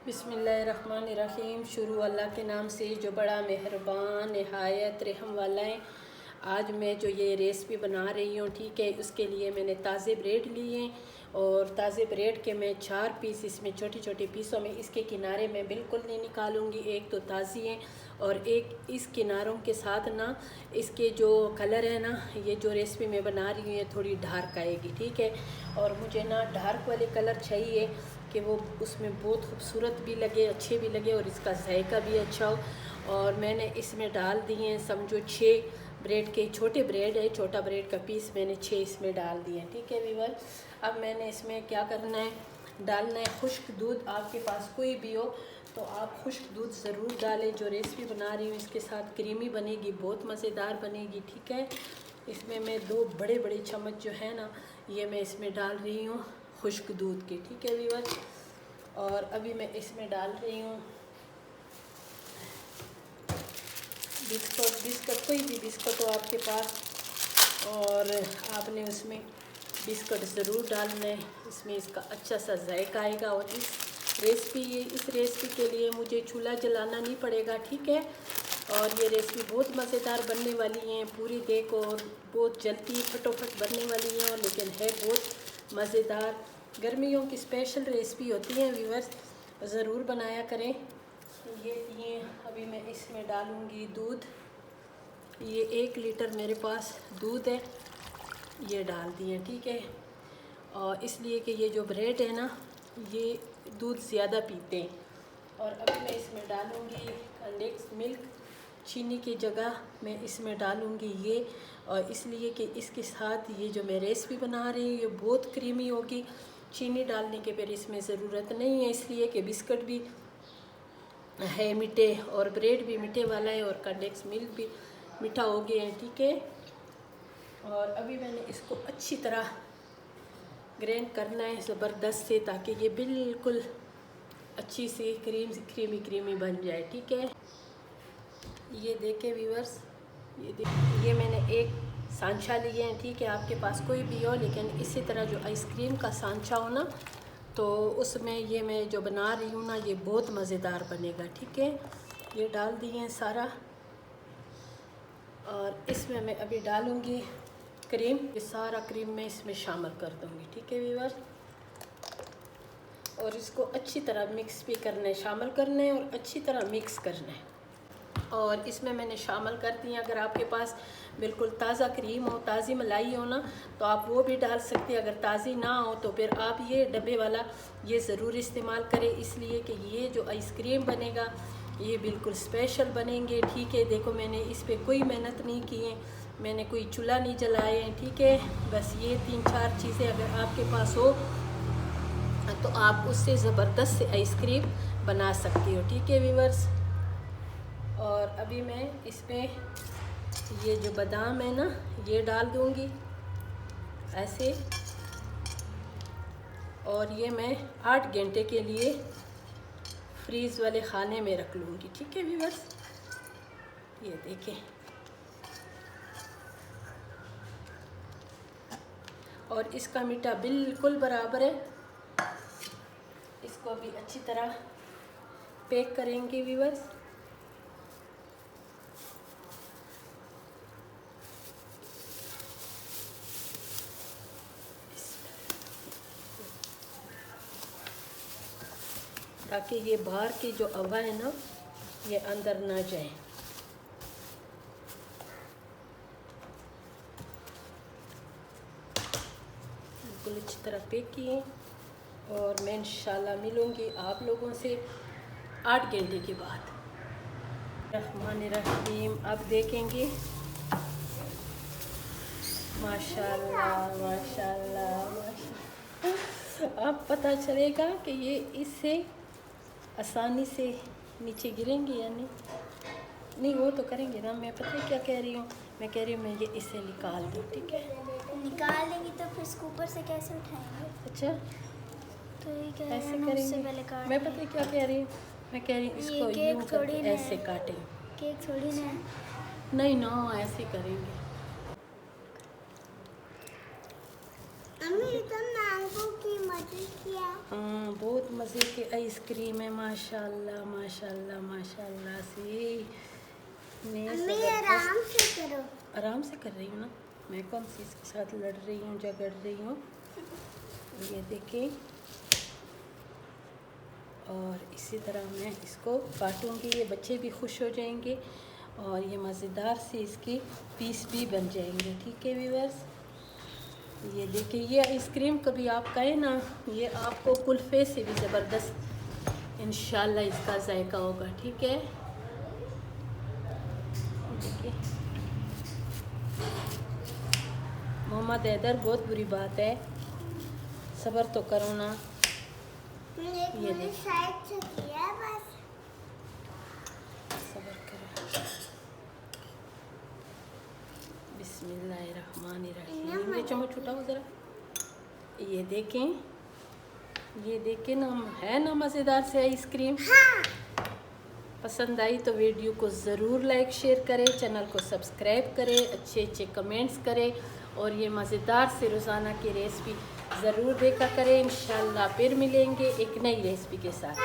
बिस्मिल्लाहिर्रहमानिर्रहीम। शुरू अल्लाह के नाम से जो बड़ा मेहरबान नहायत रहम वाला है। आज मैं जो ये रेसिपी बना रही हूँ, ठीक है, उसके लिए मैंने ताज़े ब्रेड लिए और ताज़े ब्रेड के मैं 4 पीस इसमें छोटे छोटे पीसों में, इसके किनारे मैं बिल्कुल नहीं निकालूंगी। एक तो ताज़ी है और एक इस किनारों के साथ ना इसके जो कलर है ना, ये जो रेसिपी मैं बना रही हूँ ये थोड़ी डार्क आएगी, ठीक है। और मुझे ना डार्क वाले कलर चाहिए कि वो उसमें बहुत खूबसूरत भी लगे, अच्छे भी लगे और इसका जायका भी अच्छा हो। और मैंने इसमें डाल दिए हैं समझो 6 ब्रेड के, छोटे ब्रेड है, छोटा ब्रेड का पीस मैंने 6 इसमें डाल दिए हैं, ठीक है व्यूअर। अब मैंने इसमें क्या करना है, डालना है खुश्क दूध। आपके पास कोई भी हो तो आप खुश्क दूध ज़रूर डालें। जो रेसिपी बना रही हूँ इसके साथ क्रीमी बनेगी, बहुत मज़ेदार बनेगी, ठीक है। इसमें मैं 2 बड़े बड़े चम्मच जो है ना, ये मैं इसमें डाल रही हूँ खुश्क दूध के, ठीक है व्यूअर। और अभी मैं इसमें डाल रही हूँ बिस्कुट कोई भी बिस्कुट हो आपके पास, और आपने उसमें बिस्कुट ज़रूर डालना है, इसमें इसका अच्छा सा जायका आएगा। और इस रेसिपी के लिए मुझे चूल्हा जलाना नहीं पड़ेगा, ठीक है। और ये रेसिपी बहुत मज़ेदार बनने वाली है, पूरी देखो, और बहुत जल्दी फटोफट बनने वाली है, और लेकिन है बहुत मज़ेदार। गर्मियों की स्पेशल रेसिपी होती है व्यूअर्स, ज़रूर बनाया करें। ये अभी मैं इसमें डालूँगी दूध। ये 1 लीटर मेरे पास दूध है, ये डाल दिए, ठीक है। और इसलिए कि ये जो ब्रेड है ना, ये दूध ज़्यादा पीते हैं। और अभी मैं इसमें डालूँगी कंडेंस मिल्क, चीनी की जगह मैं इसमें डालूँगी ये। और इसलिए कि इसके साथ ये जो मैं रेसिपी बना रही हूँ ये बहुत क्रीमी होगी। चीनी डालने के फिर इसमें ज़रूरत नहीं है, इसलिए कि बिस्कुट भी है मीठे और ब्रेड भी मीठे वाला है और कंडेंस मिल्क भी मीठा हो गया है, ठीक है। और अभी मैंने इसको अच्छी तरह ग्राइंड करना है ज़बरदस्त से, ताकि ये बिल्कुल अच्छी सी क्रीमी बन जाए, ठीक है। ये देखें व्यूअर्स, ये मैंने एक सांचा लिए हैं, ठीक है। आपके पास कोई भी हो, लेकिन इसी तरह जो आइसक्रीम का सांचा हो ना, तो उसमें ये मैं जो बना रही हूँ ना, ये बहुत मज़ेदार बनेगा, ठीक है। ये डाल दिए हैं सारा। और इसमें मैं अभी डालूँगी क्रीम, ये सारा क्रीम मैं इसमें शामिल कर दूँगी, ठीक है व्यूअर्स। और इसको अच्छी तरह मिक्स भी करना है, शामिल करना है और अच्छी तरह मिक्स करना है। और इसमें मैंने शामिल कर दिया, अगर आपके पास बिल्कुल ताज़ा क्रीम हो, ताज़ी मलाई हो ना, तो आप वो भी डाल सकते हैं। अगर ताज़ी ना हो तो फिर आप ये डब्बे वाला ये ज़रूर इस्तेमाल करें, इसलिए कि ये जो आइसक्रीम बनेगा ये बिल्कुल स्पेशल बनेंगे, ठीक है। देखो मैंने इस पर कोई मेहनत नहीं की है, मैंने कोई चूल्हा नहीं जलाए हैं, ठीक है। बस ये 3-4 चीज़ें अगर आपके पास हो तो आप उससे ज़बरदस्त से आइसक्रीम बना सकती हो, ठीक है व्यूअर्स। और अभी मैं इसमें ये जो बादाम है ना, ये डाल दूँगी ऐसे। और ये मैं 8 घंटे के लिए फ्रीज़ वाले खाने में रख लूँगी, ठीक है व्यूअर्स। ये देखें, और इसका मीठा बिल्कुल बराबर है। इसको भी अच्छी तरह पैक करेंगे व्यूअर्स। ताकि ये बाहर की जो हवा है ना, ये अंदर ना जाए। बिल्कुल अच्छी तरह पैक किए। और मैं इंशाल्लाह मिलूँगी आप लोगों से 8 घंटे के बाद। रहमानिर्रहीम, अब देखेंगे माशाल्लाह माशाल्लाह माशाल्लाह, अब पता चलेगा कि ये इससे आसानी से नीचे गिरेंगे या नहीं वो तो करेंगे ना। मैं पता है क्या कह रही हूँ, मैं कह रही हूँ मैं ये इसे निकाल दूँ, ठीक है। निकाल देंगी तो फिर इसको ऊपर से कैसे उठाएंगे? अच्छा, तो ये क्या ऐसे करेंगे। मैं पता है क्या कह रही हूँ, मैं कह रही हूँ इसको यूँ करके ऐसे काटें। केक थोड़ी ना, नहीं ना, ऐसे करेंगे। अम्मी तो मैंगो की मदद किया। हाँ, बहुत मज़े के आइसक्रीम है, माशाल्लाह माशाल्लाह माशाल्लाह से। मम्मी आराम से करो। आराम से कर रही हूँ ना, मैं कौन सी इसके साथ लड़ रही हूँ, झगड़ रही हूँ। ये देखें, और इसी तरह मैं इसको काटूंगी, ये बच्चे भी खुश हो जाएंगे और ये मज़ेदार से इसकी पीस भी बन जाएंगे। ठीक है व्यूअर्स, ये देखिए, ये आइसक्रीम कभी आप खाएं ना, ये आपको कुल्फ़े से भी ज़बरदस्त इंशाल्लाह इसका जायका होगा। ठीक है, देखिए मोहम्मद हैदर, बहुत बुरी बात है, सब्र तो करो ना। ये मैंने साइड से किया बस। सब्र करो। बिस्मिल्लाहिर्रहमानिर्रहीम। ये चम्मच उठाओ ज़रा, ये देखें, ये देखें ना, है ना मज़ेदार से आइसक्रीम। हाँ। पसंद आई तो वीडियो को ज़रूर लाइक शेयर करें, चैनल को सब्सक्राइब करें, अच्छे अच्छे कमेंट्स करें और ये मज़ेदार से रोज़ाना की रेसिपी ज़रूर देखा करें। इंशाल्लाह फिर मिलेंगे एक नई रेसिपी के साथ।